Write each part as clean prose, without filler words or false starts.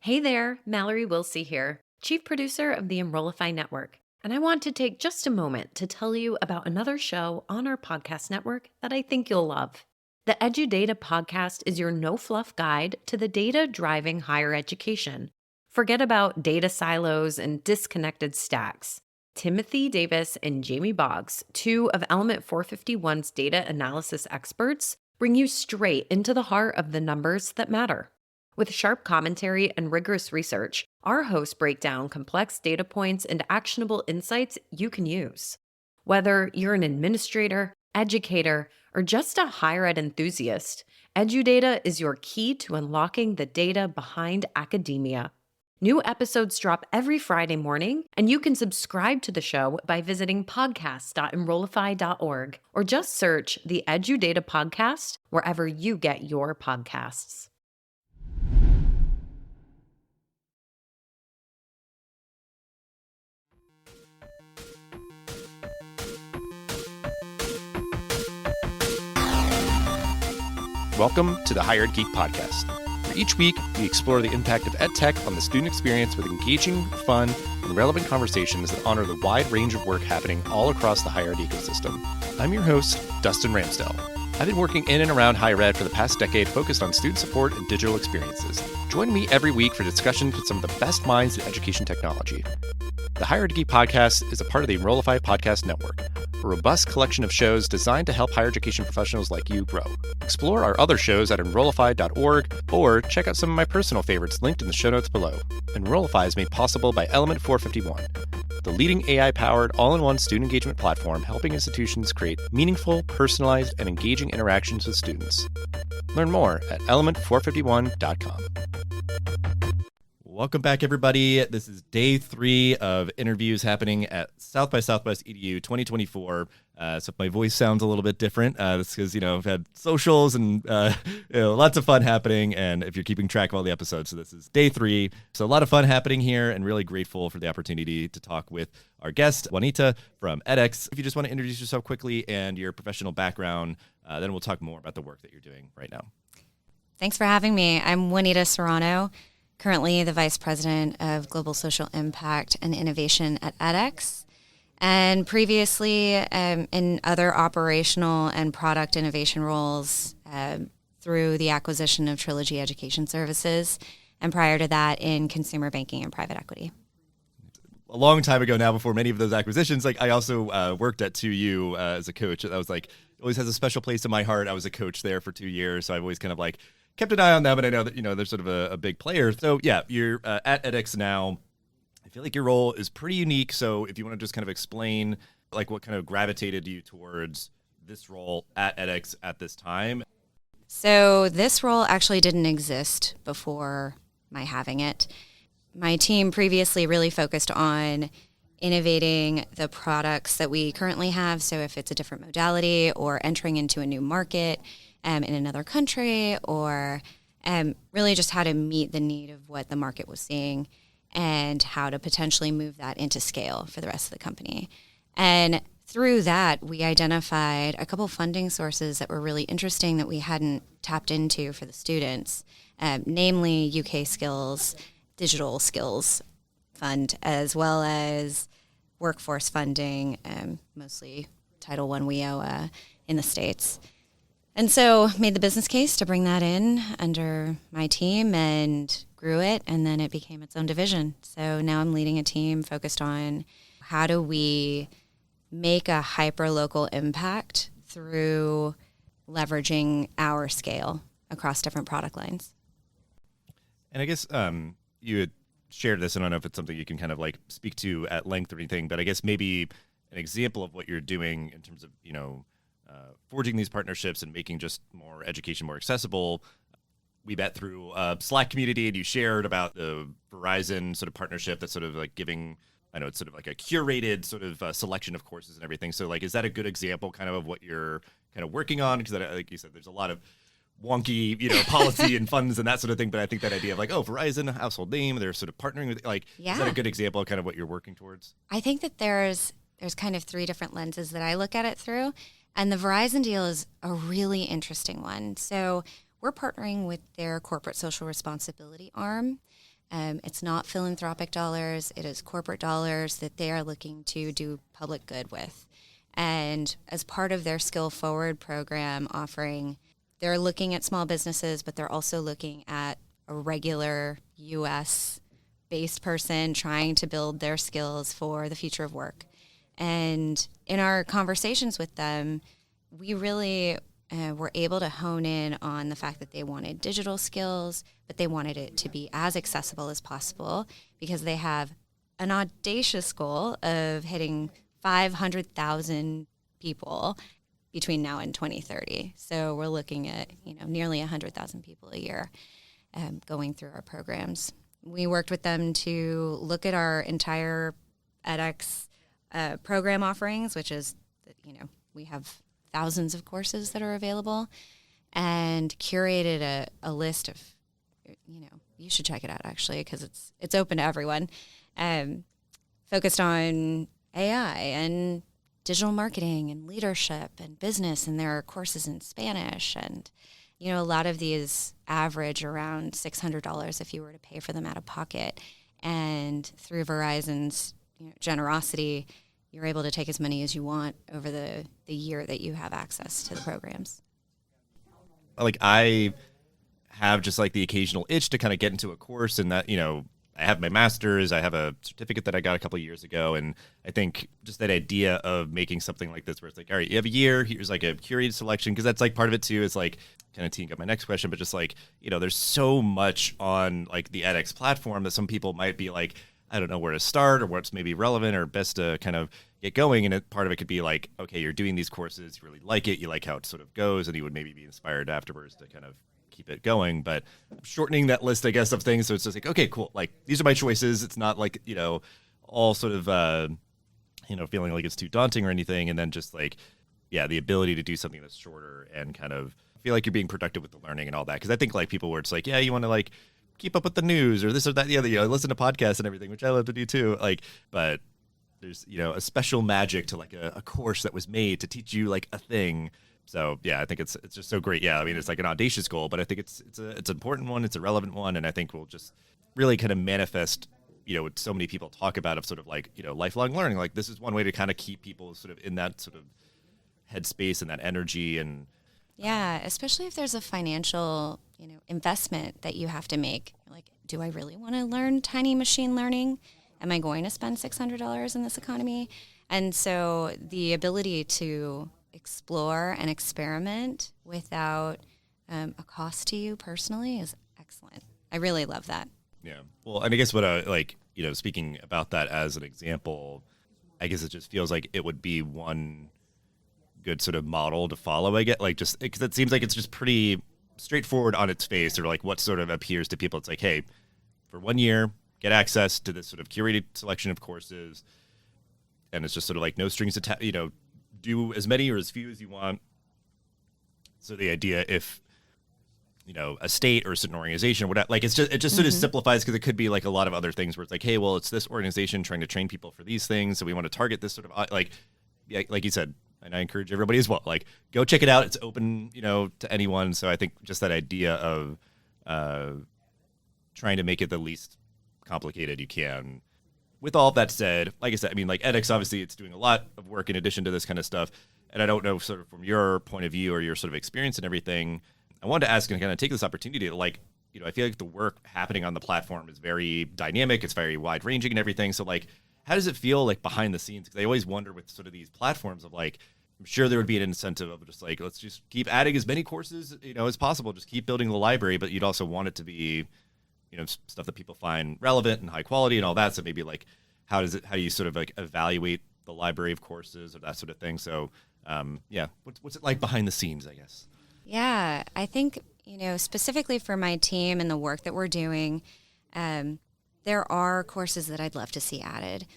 Hey there, Mallory Wilsey here, Chief Producer of the Enrollify Network. And I want to take just a moment to tell you about another show on our podcast network that I think you'll love. The EduData podcast is your no-fluff guide to the data driving higher education. Forget about data silos and disconnected stacks. Timothy Davis and Jamie Boggs, two of Element 451's data analysis experts, bring you straight into the heart of the numbers that matter. With sharp commentary and rigorous research, our hosts break down complex data points and actionable insights you can use. Whether you're an administrator, educator, or just a higher ed enthusiast, EduData is your key to unlocking the data behind academia. New episodes drop every Friday morning, and you can subscribe to the show by visiting podcast.enrollify.org or just search the EduData podcast wherever you get your podcasts. Welcome to the Higher Ed Geek Podcast, where each week we explore the impact of EdTech on the student experience with engaging, fun, and relevant conversations that honor the wide range of work happening all across the higher ed ecosystem. I'm your host, Dustin Ramsdell. I've been working in and around higher ed for the past decade focused on student support and digital experiences. Join me every week for discussions with some of the best minds in education technology. The Higher Ed Geek Podcast is a part of the Enrollify Podcast Network, a robust collection of shows designed to help higher education professionals like you grow. Explore our other shows at enrollify.org or check out some of my personal favorites linked in the show notes below. Enrollify is made possible by Element 451, the leading AI-powered all-in-one student engagement platform helping institutions create meaningful, personalized, and engaging interactions with students. Learn more at element451.com. Welcome back, everybody. This is day 3 of interviews happening at South by Southwest EDU 2024. So if my voice sounds a little bit different, that's because, I've had socials and, lots of fun happening. And if you're keeping track of all the episodes, so this is day 3. So a lot of fun happening here and really grateful for the opportunity to talk with our guest, Juanita from edX. If you just want to introduce yourself quickly and your professional background, then we'll talk more about the work that you're doing right now. Thanks for having me. I'm Juanita Soranno, currently the Vice President of Global Social Impact and Innovation at edX, and previously in other operational and product innovation roles through the acquisition of Trilogy Education Services, and prior to that in consumer banking and private equity. A long time ago now, before many of those acquisitions, I also worked at 2U as a coach. That was always has a special place in my heart. I was a coach there for 2 years, so I've always kind of kept an eye on them, and I know that, they're sort of a big player. So yeah, you're at edX now. I feel like your role is pretty unique. So if you want to just kind of explain what kind of gravitated you towards this role at edX at this time. So this role actually didn't exist before my having it. My team previously really focused on innovating the products that we currently have. So if it's a different modality or entering into a new market, in another country, or really just how to meet the need of what the market was seeing and how to potentially move that into scale for the rest of the company. And through that, we identified a couple funding sources that were really interesting that we hadn't tapped into for the students, namely UK Skills, Digital Skills Fund, as well as workforce funding, mostly Title I WIO in the States. And so made the business case to bring that in under my team and grew it, and then it became its own division. So now I'm leading a team focused on how do we make a hyper-local impact through leveraging our scale across different product lines. And I guess you had shared this, and I don't know if it's something you can kind of speak to at length or anything, but I guess maybe an example of what you're doing in terms of, forging these partnerships and making just more education more accessible. We met through a Slack community, and you shared about the Verizon sort of partnership that's sort of giving, I know it's sort of a curated sort of selection of courses and everything. So is that a good example kind of what you're kind of working on? Because like you said, there's a lot of wonky, policy and funds and that sort of thing. But I think that idea of Verizon, household name, they're sort of partnering with, Is that a good example of kind of what you're working towards? I think that there's kind of 3 different lenses that I look at it through. And the Verizon deal is a really interesting one. So we're partnering with their corporate social responsibility arm It's not philanthropic dollars. It is corporate dollars that they are looking to do public good with. And as part of their Skill Forward program offering, they're looking at small businesses, but they're also looking at a regular U.S.-based person trying to build their skills for the future of work. And in our conversations with them, we really were able to hone in on the fact that they wanted digital skills, but they wanted it to be as accessible as possible because they have an audacious goal of hitting 500,000 people between now and 2030. So we're looking at, nearly 100,000 people a year going through our programs. We worked with them to look at our entire edX program offerings, which is, we have thousands of courses that are available, and curated a list of, you should check it out actually because it's open to everyone, focused on AI and digital marketing and leadership and business, and there are courses in Spanish, and a lot of these average around $600 if you were to pay for them out of pocket, and through Verizon's generosity, you're able to take as many as you want over the year that you have access to the programs. Like I have just like the occasional itch to kind of get into a course, and that, I have my master's, I have a certificate that I got a couple of years ago. And I think just that idea of making something like this where it's like, all right, you have a year, here's like a curated selection. Cause that's like part of it too, is like kind of teeing up my next question, but just like, there's so much on like the edX platform that some people might be like, I don't know where to start or what's maybe relevant or best to kind of get going. And part of it could be like, okay, you're doing these courses, you really like it, you like how it sort of goes, and you would maybe be inspired afterwards to kind of keep it going. But shortening that list, I guess, of things, so it's just like, okay, cool, like these are my choices. It's not like, all sort of, feeling like it's too daunting or anything. And then just like, yeah, the ability to do something that's shorter and kind of feel like you're being productive with the learning and all that. Because I think like people where it's like, yeah, you want to like keep up with the news or this or that, the other, listen to podcasts and everything, which I love to do too. Like, but there's, a special magic to like a course that was made to teach you like a thing. So yeah, I think it's just so great. Yeah, I mean, it's like an audacious goal, but I think it's an important one. It's a relevant one, and I think we'll just really kind of manifest, what so many people talk about of sort of like, lifelong learning. Like this is one way to kind of keep people sort of in that sort of headspace and that energy. And yeah, especially if there's a financial, investment that you have to make. Like, do I really want to learn tiny machine learning? Am I going to spend $600 in this economy? And so the ability to explore and experiment without a cost to you personally is excellent. I really love that. Yeah. Well, and I guess what speaking about that as an example, I guess it just feels like it would be one good sort of model to follow. I get like just because it seems like it's just pretty straightforward on its face, or like what sort of appears to people. It's like, hey, for 1 year, get access to this sort of curated selection of courses, and it's just sort of like no strings attached. Do as many or as few as you want. So the idea, if a state or a certain organization or whatever, like it just sort of simplifies, because it could be like a lot of other things where it's like, hey, well, it's this organization trying to train people for these things, so we want to target this sort of like you said, and I encourage everybody as well, like go check it out. It's open, to anyone. So I think just that idea of trying to make it the least complicated you can. With all of that said, like I said, I mean, like edX, obviously it's doing a lot of work in addition to this kind of stuff. And I don't know, sort of from your point of view or your sort of experience and everything, I wanted to ask and kind of take this opportunity to like, I feel like the work happening on the platform is very dynamic. It's very wide ranging and everything. So like, how does it feel like behind the scenes? Because I always wonder with sort of these platforms of like, I'm sure there would be an incentive of just like, let's just keep adding as many courses, as possible. Just keep building the library, but you'd also want it to be, stuff that people find relevant and high quality and all that. So maybe like, how do you sort of like evaluate the library of courses or that sort of thing? So what's it like behind the scenes, I guess? Yeah, I think, specifically for my team and the work that we're doing, there are courses that I'd love to see added,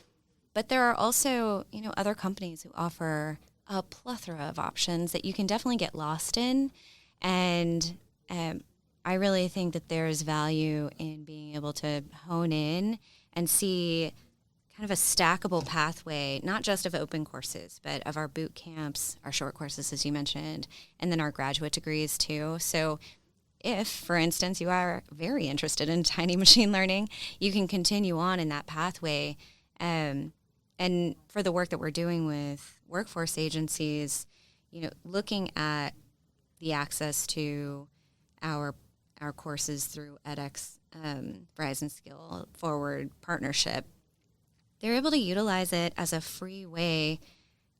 but there are also, other companies who offer a plethora of options that you can definitely get lost in. And I really think that there's value in being able to hone in and see kind of a stackable pathway, not just of open courses, but of our boot camps, our short courses, as you mentioned, and then our graduate degrees too. So if, for instance, you are very interested in tiny machine learning, you can continue on in that pathway. And for the work that we're doing with workforce agencies, looking at the access to our courses through edX, Verizon Skill Forward partnership, they're able to utilize it as a free way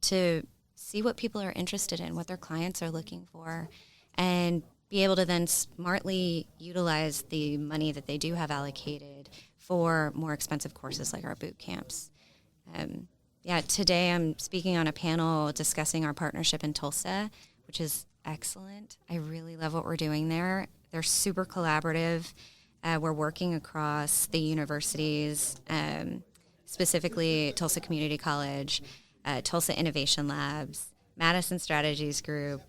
to see what people are interested in, what their clients are looking for, and be able to then smartly utilize the money that they do have allocated for more expensive courses like our boot camps. Today I'm speaking on a panel discussing our partnership in Tulsa, which is excellent. I really love what we're doing there. They're super collaborative. We're working across the universities, specifically Tulsa Community College, Tulsa Innovation Labs, Madison Strategies Group,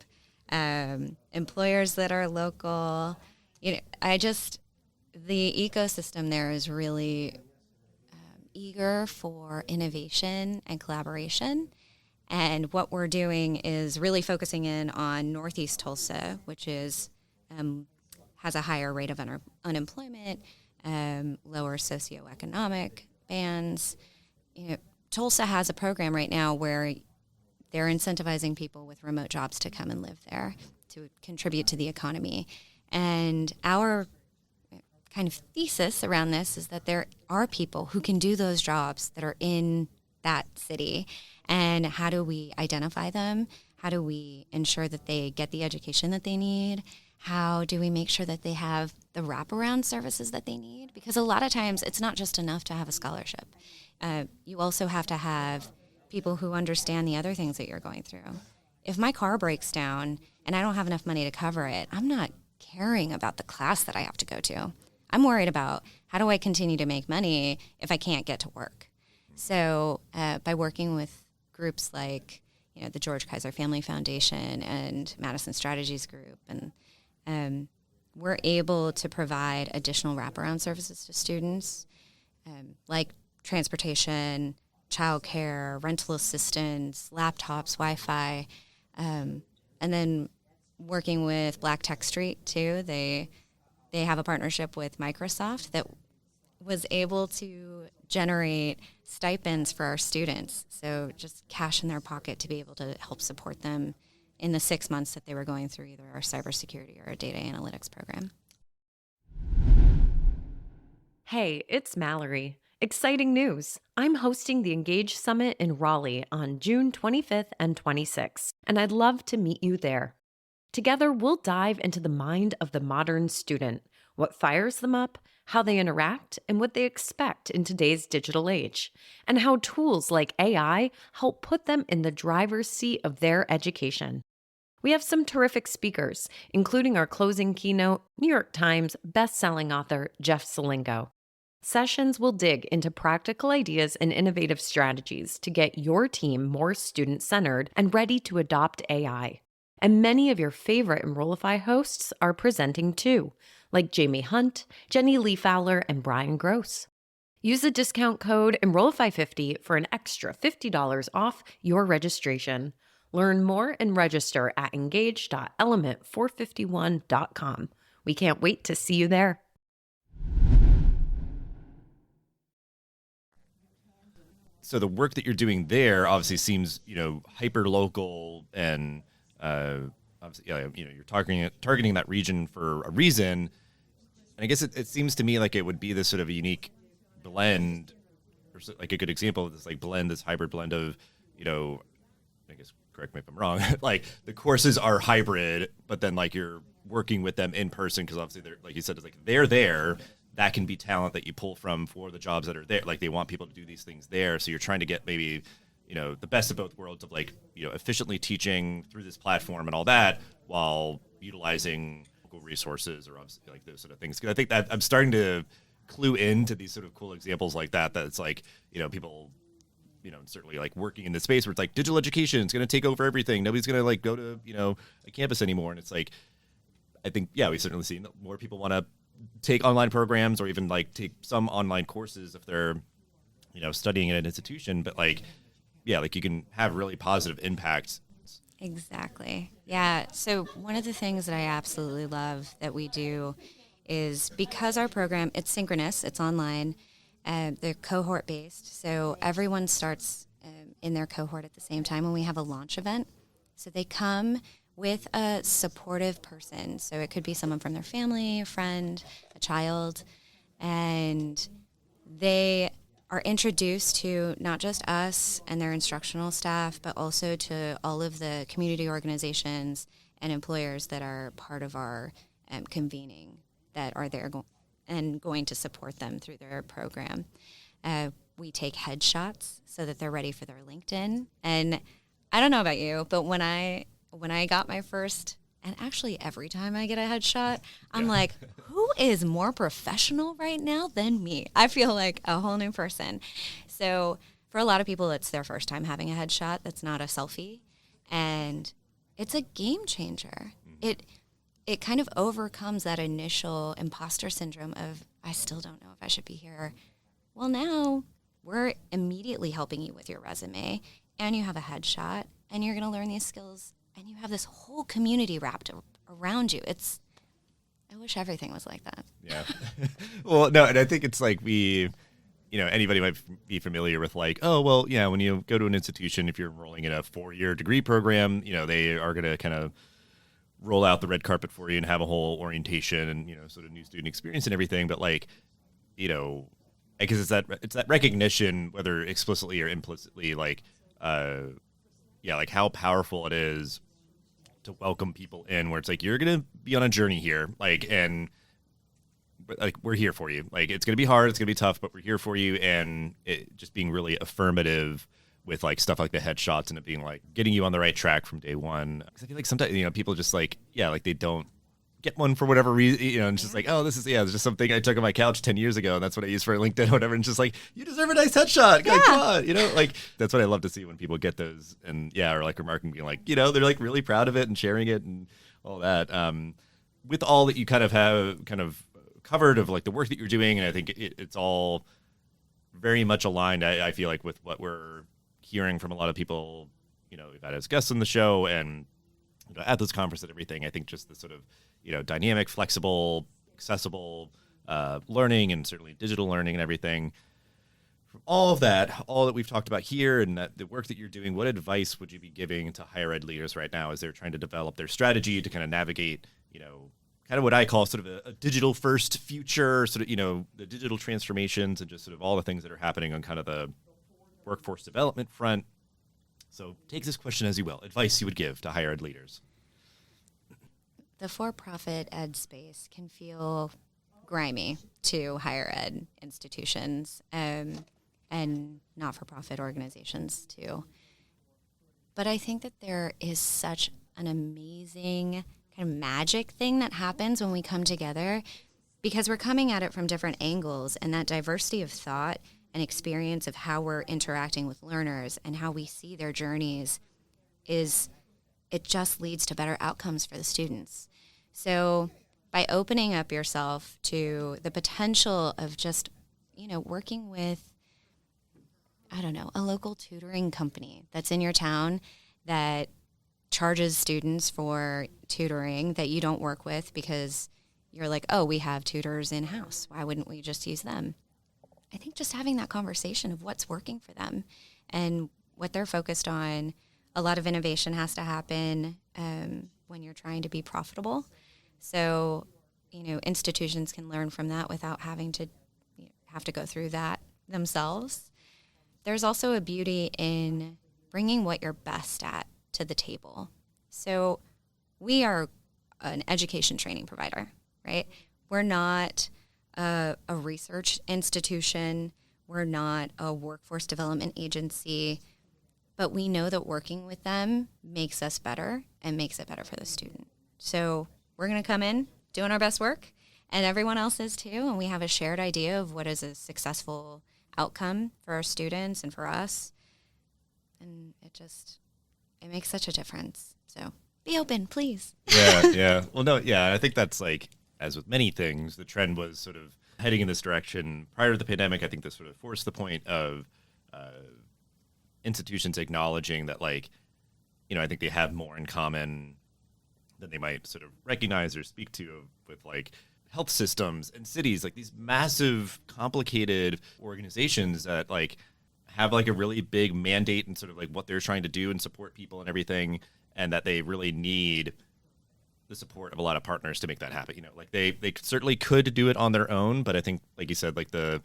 employers that are local. The ecosystem there is really eager for innovation and collaboration. And what we're doing is really focusing in on Northeast Tulsa, which is has a higher rate of unemployment, lower socioeconomic bands. Tulsa has a program right now where they're incentivizing people with remote jobs to come and live there to contribute to the economy. And our kind of thesis around this is that there are people who can do those jobs that are in that city. And how do we identify them? How do we ensure that they get the education that they need? How do we make sure that they have the wraparound services that they need? Because a lot of times it's not just enough to have a scholarship. You also have to have people who understand the other things that you're going through. If my car breaks down and I don't have enough money to cover it, I'm not caring about the class that I have to go to. I'm worried about how do I continue to make money if I can't get to work. So by working with groups like the George Kaiser Family Foundation and Madison Strategies Group, and we're able to provide additional wraparound services to students like transportation, childcare, rental assistance, laptops, Wi-Fi, and then working with Black Tech Street too. They have a partnership with Microsoft that was able to generate stipends for our students, so just cash in their pocket to be able to help support them in the 6 months that they were going through either our cybersecurity or our data analytics program. Hey, it's Mallory. Exciting news! I'm hosting the Engage Summit in Raleigh on June 25th and 26th, and I'd love to meet you there. Together, we'll dive into the mind of the modern student, what fires them up, how they interact, and what they expect in today's digital age, and how tools like AI help put them in the driver's seat of their education. We have some terrific speakers, including our closing keynote, New York Times best-selling author Jeff Selingo. Sessions will dig into practical ideas and innovative strategies to get your team more student-centered and ready to adopt AI. And many of your favorite Enrollify hosts are presenting too, like Jamie Hunt, Jenny Lee Fowler, and Brian Gross. Use the discount code Enrollify50 for an extra $50 off your registration. Learn more and register at engage.element451.com. We can't wait to see you there. So the work that you're doing there obviously seems, hyper local, and obviously, you're targeting that region for a reason. And I guess it seems to me like it would be this sort of a unique blend, or like a good example of this this hybrid blend of, I guess, correct me if I'm wrong, like the courses are hybrid, but then you're working with them in person, because obviously they're, like you said, it's they're there. That can be talent that you pull from for the jobs that are there. They want people to do these things there. So you're trying to get maybe, the best of both worlds of efficiently teaching through this platform and all that, while utilizing local resources or obviously those sort of things. Because I think that I'm starting to clue into these sort of cool examples like that. That it's people, certainly working in this space where it's digital education is going to take over everything. Nobody's going to go to, a campus anymore. And it's I think, we've certainly seen that more people want to take online programs, or even take some online courses if they're, studying at an institution. But you can have really positive impact Exactly. Yeah. So one of the things that I absolutely love that we do is because our program, it's synchronous, it's online, they're cohort based. So everyone starts in their cohort at the same time when we have a launch event. So they come with a supportive person. So it could be someone from their family, a friend, a child, and they are introduced to not just us and their instructional staff, but also to all of the community organizations and employers that are part of our convening that are there and going to support them through their program. We take headshots so that they're ready for their LinkedIn. And I don't know about you, but when I got my first, and actually every time I get a headshot, I'm like, who is more professional right now than me? I feel like a whole new person. So for a lot of people, it's their first time having a headshot that's not a selfie. And it's a game changer. It kind of overcomes that initial imposter syndrome of, I still don't know if I should be here. Well, now we're immediately helping you with your resume, and you have a headshot, and you're going to learn these skills, and you have this whole community wrapped around you. I wish everything was like that. Yeah. Well, no, and I think it's like anybody might be familiar with like, oh, well, yeah, when you go to an institution, if you're enrolling in a 4-year degree program, they are going to kind of roll out the red carpet for you and have a whole orientation and, sort of new student experience and everything. But like, because it's that recognition, whether explicitly or implicitly, like, like how powerful it is to welcome people in, where it's like, you're going to be on a journey here. Like, and like, we're here for you. Like, it's going to be hard. It's going to be tough, but we're here for you. And it just being really affirmative with like stuff like the headshots and it being like getting you on the right track from day one. Because I feel like sometimes, people just like, like they don't get one for whatever reason, and it's just like, oh, this is, it's just something I took on my couch 10 years ago, and that's what I use for LinkedIn or whatever. And it's just like, you deserve a nice headshot. Like, come on, like, that's what I love to see when people get those and, or like remarking, being like, they're like really proud of it and sharing it and all that. With all that you kind of have kind of covered of like the work that you're doing, and I think it's all very much aligned, I feel like, with what we're hearing from a lot of people, we've had as guests on the show and at this conference and everything. I think just the sort of, dynamic, flexible, accessible learning, and certainly digital learning and everything. From all that we've talked about here and that the work that you're doing, what advice would you be giving to higher ed leaders right now as they're trying to develop their strategy to kind of navigate, kind of what I call sort of a digital first future, sort of, the digital transformations and just sort of all the things that are happening on kind of the workforce development front. So take this question as you will. Advice you would give to higher ed leaders. The for-profit ed space can feel grimy to higher ed institutions and not-for-profit organizations too. But I think that there is such an amazing kind of magic thing that happens when we come together, because we're coming at it from different angles, and that diversity of thought and experience of how we're interacting with learners and how we see their journeys it just leads to better outcomes for the students. So by opening up yourself to the potential of just, working with, a local tutoring company that's in your town that charges students for tutoring that you don't work with because you're like, oh, we have tutors in-house. Why wouldn't we just use them? I think just having that conversation of what's working for them and what they're focused on. A lot of innovation has to happen when you're trying to be profitable. So, institutions can learn from that without having to have to go through that themselves. There's also a beauty in bringing what you're best at to the table. So we are an education training provider, right? We're not a research institution. We're not a workforce development agency. But we know that working with them makes us better and makes it better for the student. So we're going to come in doing our best work, and everyone else is too, and we have a shared idea of what is a successful outcome for our students and for us. And it makes such a difference. So be open, please. Yeah. Well, no, I think that's like, as with many things, the trend was sort of heading in this direction. Prior to the pandemic, I think this sort of forced the point of institutions acknowledging that, like, I think they have more in common than they might sort of recognize or speak to with like health systems and cities, like these massive, complicated organizations that like have like a really big mandate and sort of like what they're trying to do and support people and everything, and that they really need the support of a lot of partners to make that happen. Like they certainly could do it on their own, but I think, like you said, like the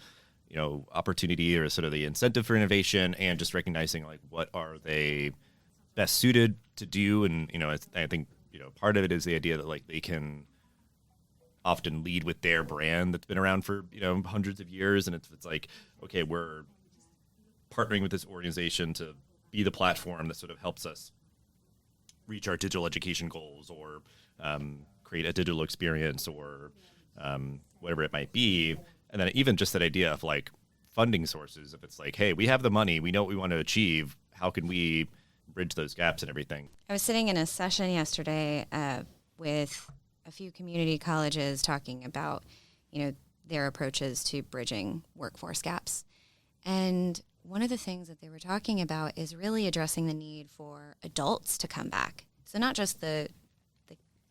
opportunity or sort of the incentive for innovation and just recognizing like what are they best suited to do. And I think part of it is the idea that like they can often lead with their brand that's been around for hundreds of years, and it's like, okay, we're partnering with this organization to be the platform that sort of helps us reach our digital education goals, or create a digital experience, or whatever it might be. And then even just that idea of like funding sources, if it's like, hey, we have the money, we know what we want to achieve, how can we bridge those gaps and everything? I was sitting in a session yesterday with a few community colleges talking about, their approaches to bridging workforce gaps. And one of the things that they were talking about is really addressing the need for adults to come back. So not just the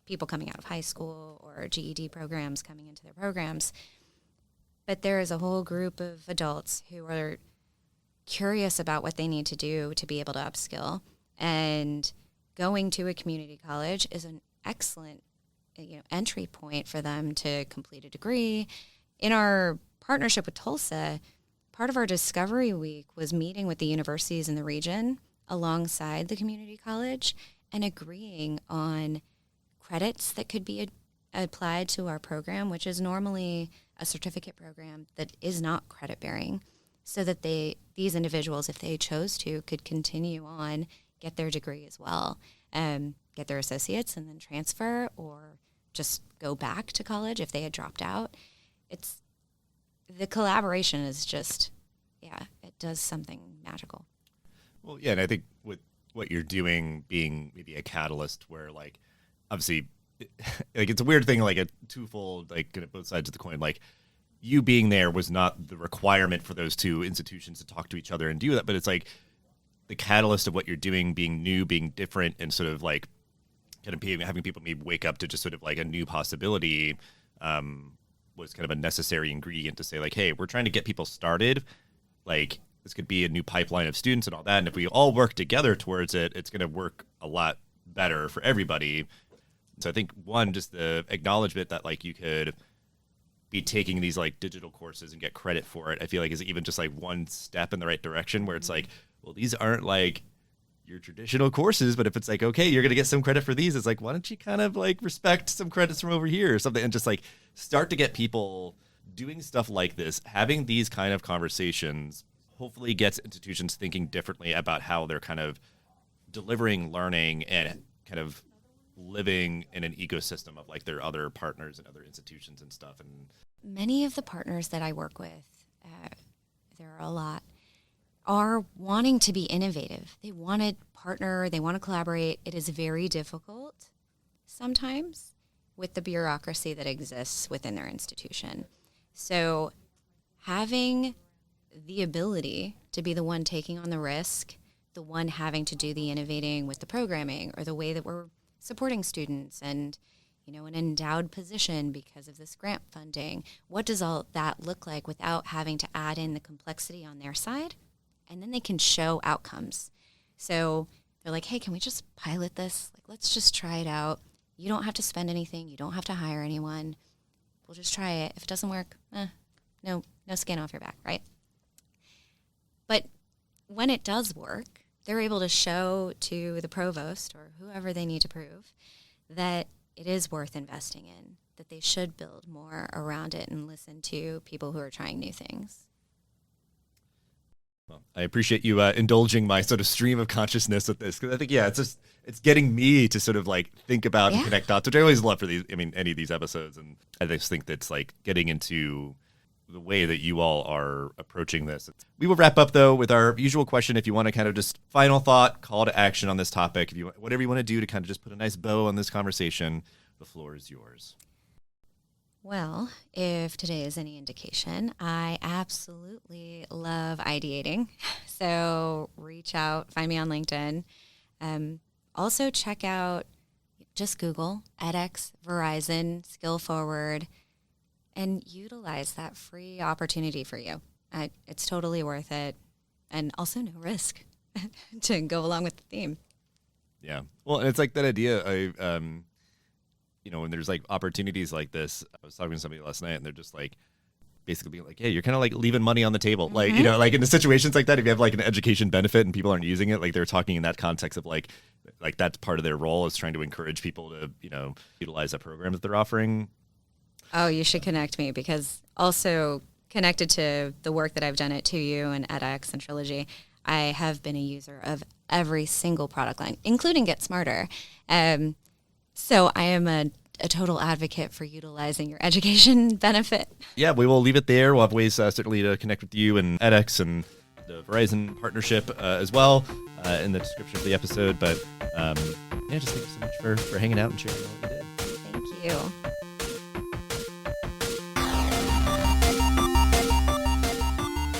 people coming out of high school or GED programs coming into their programs, but there is a whole group of adults who are curious about what they need to do to be able to upskill. And going to a community college is an excellent entry point for them to complete a degree. In our partnership with Tulsa, part of our Discovery Week was meeting with the universities in the region alongside the community college and agreeing on credits that could be applied to our program, which is normally a certificate program that is not credit bearing, so that these individuals, if they chose to, could continue on, get their degree as well, get their associates and then transfer, or just go back to college if they had dropped out. The collaboration is just, it does something magical. Well, yeah, and I think with what you're doing being maybe a catalyst where, like, obviously, like, it's a weird thing, like a twofold, like, both sides of the coin. Like, you being there was not the requirement for those two institutions to talk to each other and do that, but it's like the catalyst of what you're doing being new, being different, and sort of like kind of having people maybe wake up to just sort of like a new possibility was kind of a necessary ingredient to say, like, hey, we're trying to get people started. Like, this could be a new pipeline of students and all that. And if we all work together towards it, it's going to work a lot better for everybody. So I think, one, just the acknowledgement that, like, you could be taking these, like, digital courses and get credit for it, I feel like is even just, like, one step in the right direction, where it's like, well, these aren't, like, your traditional courses, but if it's like, okay, you're going to get some credit for these, it's like, why don't you kind of, like, respect some credits from over here or something, and just, like, start to get people doing stuff like this, having these kind of conversations, hopefully gets institutions thinking differently about how they're kind of delivering learning and kind of living in an ecosystem of, like, their other partners and other institutions and stuff. And many of the partners that I work with, there are a lot, are wanting to be innovative. They want to partner, they want to collaborate. It is very difficult sometimes with the bureaucracy that exists within their institution. So having the ability to be the one taking on the risk, the one having to do the innovating with the programming or the way that we're supporting students, and, an endowed position because of this grant funding, what does all that look like without having to add in the complexity on their side? And then they can show outcomes. So they're like, hey, can we just pilot this? Like, let's just try it out. You don't have to spend anything. You don't have to hire anyone. We'll just try it. If it doesn't work, no skin off your back, right? But when it does work, they're able to show to the provost or whoever they need to prove that it is worth investing in, that they should build more around it and listen to people who are trying new things. Well, I appreciate you indulging my sort of stream of consciousness with this, because I think, it's getting me to sort of, like, think about and connect dots, which I always love for any of these episodes. And I just think that's, like, getting into the way that you all are approaching this. We will wrap up, though, with our usual question. If you want to kind of just final thought, call to action on this topic, if you whatever you want to do to kind of just put a nice bow on this conversation, the floor is yours. Well, if today is any indication, I absolutely love ideating. So reach out, find me on LinkedIn. Also check out, just Google edX, Verizon, Skill Forward, and utilize that free opportunity for you. It's totally worth it, and also no risk to go along with the theme. Yeah. Well, and it's like that idea of, when there's like opportunities like this, I was talking to somebody last night and they're just like, basically being like, hey, you're kind of like leaving money on the table. Like, like in the situations like that, if you have like an education benefit and people aren't using it, like they're talking in that context of like that's part of their role is trying to encourage people to, utilize that program that they're offering. Oh, you should connect me, because also connected to the work that I've done at 2U and edX and Trilogy, I have been a user of every single product line, including Get Smarter. So I am a total advocate for utilizing your education benefit. Yeah, we will leave it there. We'll have ways certainly to connect with you and edX and the Verizon partnership as well in the description of the episode. But just thank you so much for hanging out and sharing what you did. Thank you.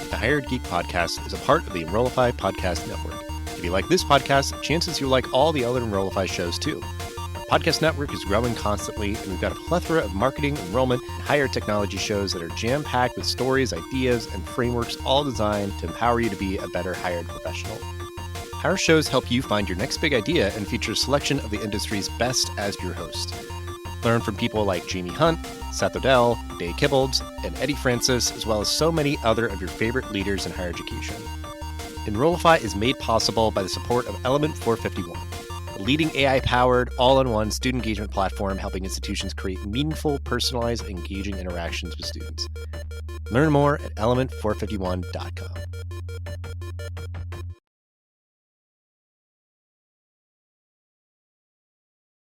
The Hired Geek Podcast is a part of the Enrollify Podcast Network. If you like this podcast, chances you'll like all the other Enrollify shows too. Our podcast network is growing constantly, and we've got a plethora of marketing, enrollment, and higher technology shows that are jam-packed with stories, ideas, and frameworks all designed to empower you to be a better hired professional. Our shows help you find your next big idea and feature a selection of the industry's best as your host. Learn from people like Jamie Hunt, Seth Odell, Dave Kibbolds, and Eddie Francis, as well as so many other of your favorite leaders in higher education. Enrollify is made possible by the support of Element 451, a leading AI-powered, all-in-one student engagement platform helping institutions create meaningful, personalized, engaging interactions with students. Learn more at element451.com.